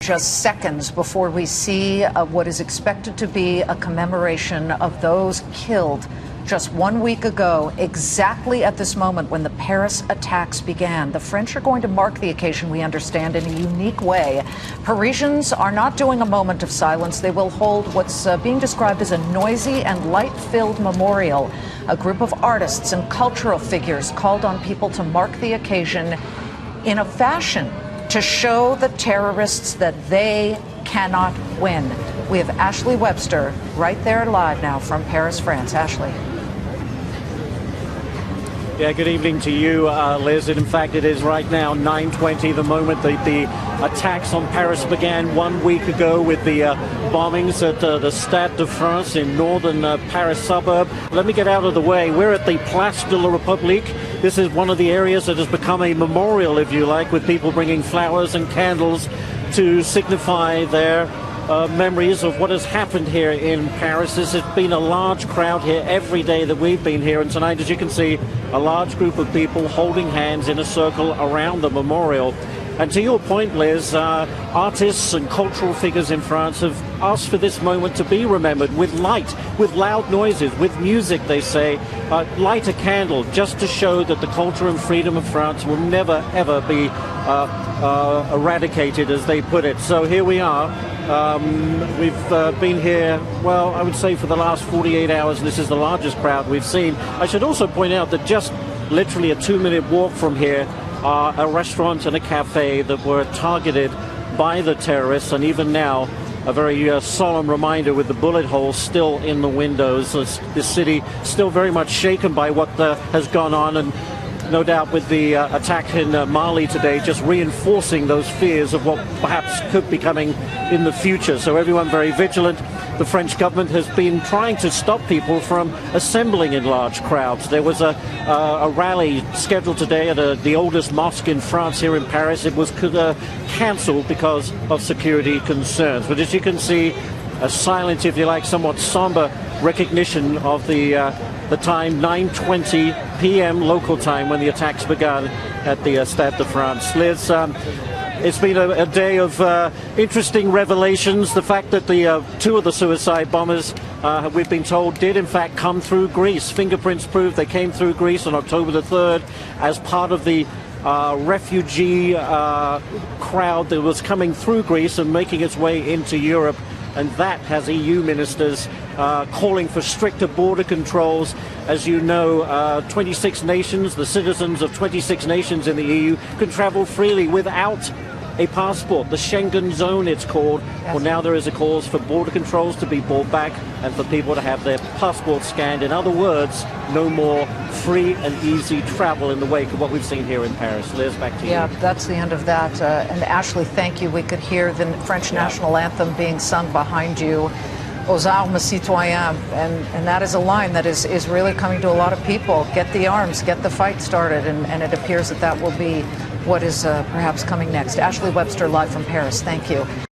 just seconds before we see what is expected to be a commemoration of those killed just 1 week ago, exactly at this moment when the Paris attacks began. The French are going to mark the occasion, we understand, in a unique way. Parisians are not doing a moment of silence. They will hold what's being described as a noisy and light-filled memorial. A group of artists and cultural figures called on people to mark the occasion in a fashion to show the terrorists that they cannot win. We have Ashley Webster right there live now from Paris, France. Ashley. Yeah, good evening to you, Liz. And in fact, it is right now 9:20, the moment that the attacks on Paris began 1 week ago with the bombings at the Stade de France in northern Paris suburb. Let me get out of the way. We're at the Place de la République. This is one of the areas that has become a memorial, if you like, with people bringing flowers and candles to signify their memories of what has happened here in Paris. This has been a large crowd here every day that we've been here, and tonight, as you can see, a large group of people holding hands in a circle around the memorial. And to your point, Liz, artists and cultural figures in France have asked for this moment to be remembered with light, with loud noises, with music, they say. Light a candle just to show that the culture and freedom of France will never, ever be eradicated, as they put it. So here we are. We've been here, well, I would say for the last 48 hours. This is the largest crowd we've seen. I should also point out that just literally a 2-minute walk from here are a restaurant and a cafe that were targeted by the terrorists, and even now a very solemn reminder with the bullet holes still in the windows. This city still very much shaken by what has gone on, and no doubt with the attack in Mali today just reinforcing those fears of what perhaps could be coming in the future. So everyone very vigilant. The French government has been trying to stop people from assembling in large crowds. There was a rally scheduled today at the oldest mosque in France here in Paris. It was cancelled because of security concerns. But as you can see, a silent, if you like, somewhat somber recognition of the time, 9:20 p.m. local time, when the attacks began at the Stade de France. Liz, it's been a day of interesting revelations. The fact that the two of the suicide bombers, we've been told, did in fact come through Greece. Fingerprints prove they came through Greece on October the 3rd as part of the refugee crowd that was coming through Greece and making its way into Europe. And that has EU ministers calling for stricter border controls. As you know, 26 nations, the citizens of 26 nations in the EU, can travel freely without a passport. The Schengen zone, it's called. Yes. Well, now there is a cause for border controls to be brought back and for people to have their passports scanned. In other words, no more free and easy travel in the wake of what we've seen here in Paris. Liz, back to you. Yeah, that's the end of that. And Ashley, thank you. We could hear the French national anthem being sung behind you, Aux armes citoyens, and that is a line that is really coming to a lot of people. Get the arms, get the fight started, and it appears that will be what is perhaps coming next. Ashley Webster live from Paris. Thank you.